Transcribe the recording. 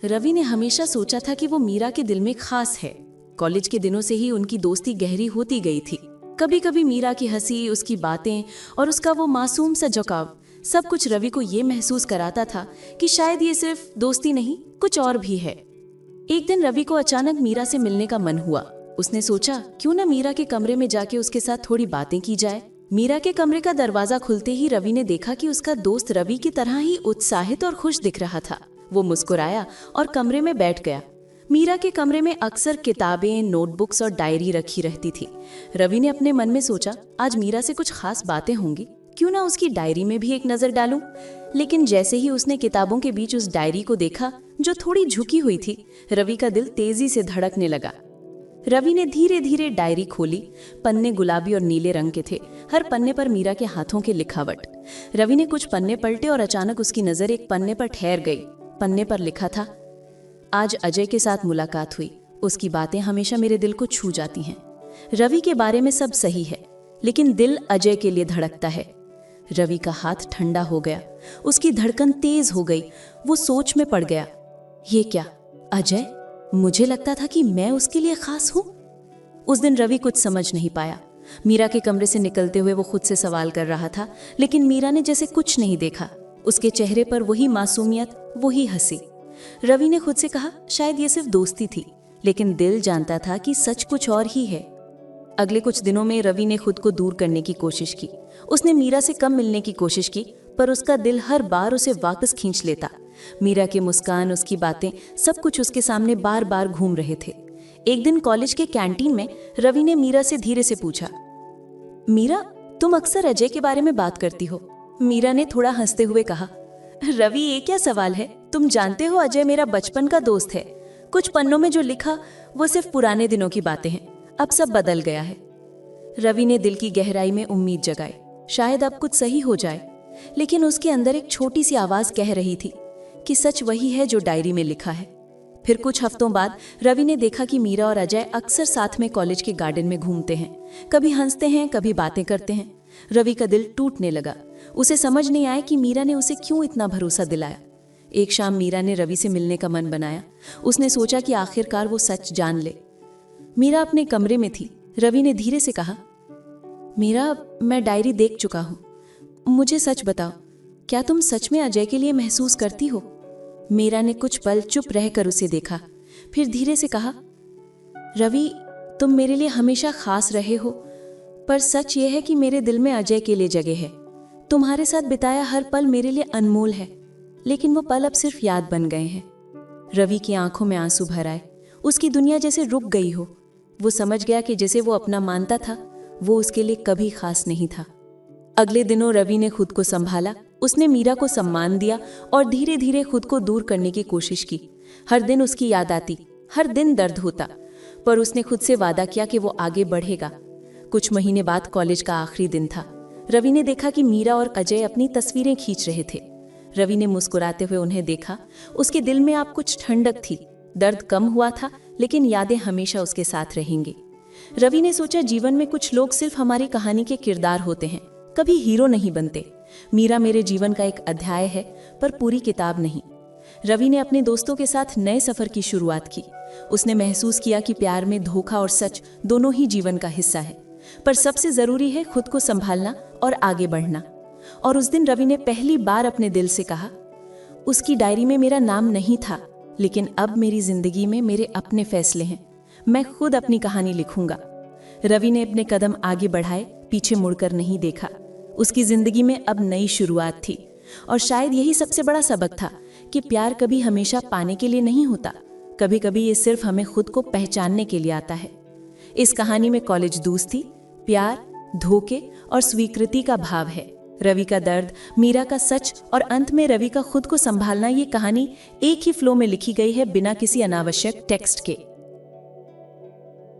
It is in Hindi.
रवि ने हमेशा सोचा था कि वो मीरा के दिल में खास है। कॉलेज के दिनों से ही उनकी दोस्ती गहरी होती गई थी। कभी कभी मीरा की हंसी, उसकी बातें और उसका वो मासूम सा झुकाव, सब कुछ रवि को ये महसूस कराता था कि शायद ये सिर्फ दोस्ती नहीं, कुछ और भी है। एक दिन रवि को अचानक मीरा से मिलने का मन हुआ। उसने सोचा क्यों ना मीरा के कमरे में जाके उसके साथ थोड़ी बातें की जाए। मीरा के कमरे का दरवाजा खुलते ही रवि ने देखा कि उसका दोस्त रवि की तरह ही उत्साहित और खुश दिख रहा था। वो मुस्कुराया और कमरे में बैठ गया। मीरा के कमरे में अक्सर किताबें, नोटबुक्स और डायरी रखी रहती थी। रवि ने अपने मन में सोचा, आज मीरा से कुछ खास बातें होंगी, क्यों ना उसकी डायरी में भी एक नजर डालूं। लेकिन जैसे ही उसने किताबों के बीच उस डायरी को देखा जो थोड़ी झुकी हुई थी, रवि का दिल तेजी से धड़कने लगा। रवि ने धीरे धीरे डायरी खोली। पन्ने गुलाबी और नीले रंग के थे, हर पन्ने पर मीरा के हाथों के लिखावट। रवि ने कुछ पन्ने पलटे और अचानक उसकी नजर एक पन्ने पर ठहर गई। पन्ने पर लिखा था, आज अजय के साथ मुलाकात हुई, उसकी बातें हमेशा मेरे दिल को छू जाती हैं। रवि के बारे में सब सही है, लेकिन दिल अजय के लिए धड़कता है। रवि का हाथ ठंडा हो गया, उसकी धड़कन तेज हो गई। वो सोच में पड़ गया, ये क्या, अजय? मुझे लगता था कि मैं उसके लिए खास हूं। उस दिन रवि कुछ समझ नहीं पाया। मीरा के कमरे से निकलते हुए वो खुद से सवाल कर रहा था, लेकिन मीरा ने जैसे कुछ नहीं देखा। उसके चेहरे पर वही मासूमियत, वही हंसी। रवि ने खुद से कहा, शायद ये सिर्फ दोस्ती थी, लेकिन दिल जानता था कि सच कुछ और ही है। अगले कुछ दिनों में रवि ने खुद को दूर करने की कोशिश की। उसने मीरा से कम मिलने की कोशिश की, पर उसका दिल हर बार उसे वापस खींच लेता। मीरा की मुस्कान, उसकी बातें, सब कुछ उसके सामने बार बार घूम रहे थे। एक दिन कॉलेज के कैंटीन में रवि ने मीरा से धीरे से पूछा, मीरा, तुम अक्सर अजय के बारे में बात करती हो। मीरा ने थोड़ा हंसते हुए कहा, रवि, ये क्या सवाल है? तुम जानते हो अजय मेरा बचपन का दोस्त है। कुछ पन्नों में जो लिखा वो सिर्फ पुराने दिनों की बातें हैं, अब सब बदल गया है। रवि ने दिल की गहराई में उम्मीद जगाई, शायद अब कुछ सही हो जाए। लेकिन उसके अंदर एक छोटी सी आवाज कह रही थी कि सच वही है जो डायरी में लिखा है। फिर कुछ हफ्तों बाद रवि ने देखा कि मीरा और अजय अक्सर साथ में कॉलेज के गार्डन में घूमते हैं। कभी हंसते हैं, कभी बातें करते हैं। रवि का दिल टूटने लगा। उसे समझ नहीं आया कि मीरा ने उसे क्यों इतना भरोसा दिलाया। एक शाम मीरा ने रवि से मिलने का मन बनाया। उसने सोचा कि आखिरकार वो सच जान ले। मीरा अपने कमरे में थी। रवि ने धीरे से कहा, मीरा, मैं डायरी देख चुका हूँ, मुझे सच बताओ, क्या तुम सच में अजय के लिए महसूस करती हो? मीरा ने कुछ पल चुप रहकर उसे देखा, फिर धीरे से कहा, रवि, तुम मेरे लिए हमेशा खास रहे हो, पर सच यह है कि मेरे दिल में अजय के लिए जगह है। तुम्हारे साथ बिताया हर पल मेरे लिए अनमोल है, लेकिन वो पल अब सिर्फ याद बन गए हैं। रवि की आंखों में आंसू भर आए। उसकी दुनिया जैसे रुक गई हो। वो समझ गया कि जिसे वो अपना मानता था, वो उसके लिए कभी खास नहीं था। अगले दिनों रवि ने खुद को संभाला। उसने मीरा को सम्मान दिया और धीरे धीरे खुद को दूर करने की कोशिश की। हर दिन उसकी याद आती, हर दिन दर्द होता, पर उसने खुद से वादा किया कि वो आगे बढ़ेगा। कुछ महीने बाद कॉलेज का आखिरी दिन था। रवि ने देखा कि मीरा और अजय अपनी तस्वीरें खींच रहे थे। रवि ने मुस्कुराते हुए उन्हें देखा। उसके दिल में अब कुछ ठंडक थी। दर्द कम हुआ था, लेकिन यादें हमेशा उसके साथ रहेंगी। रवि ने सोचा, जीवन में कुछ लोग सिर्फ हमारी कहानी के किरदार होते हैं, कभी हीरो नहीं बनते। मीरा मेरे जीवन का एक अध्याय है, पर पूरी किताब नहीं। रवि ने अपने दोस्तों के साथ नए सफर की शुरुआत की। उसने महसूस किया कि प्यार में धोखा और सच दोनों ही जीवन का हिस्सा है, पर सबसे जरूरी है खुद को संभालना और आगे बढ़ना। और उस दिन रवि ने पहली बार अपने दिल से कहा, उसकी डायरी में मेरा नाम नहीं था, लेकिन अब मेरी जिंदगी में मेरे अपने फैसले हैं। मैं खुद अपनी कहानी लिखूंगा। रवि ने अपने कदम आगे बढ़ाए, पीछे मुड़कर नहीं देखा। उसकी जिंदगी में अब नई शुरुआत थी, और शायद यही सबसे बड़ा सबक था कि प्यार कभी हमेशा पाने के लिए नहीं होता। कभी कभी ये सिर्फ हमें खुद को पहचानने के लिए आता है। इस कहानी में कॉलेज दोस्ती, प्यार, धोखे और स्वीकृति का भाव है। रवि का दर्द, मीरा का सच और अंत में रवि का खुद को संभालना। ये कहानी एक ही फ्लो में लिखी गई है, बिना किसी अनावश्यक टेक्स्ट के।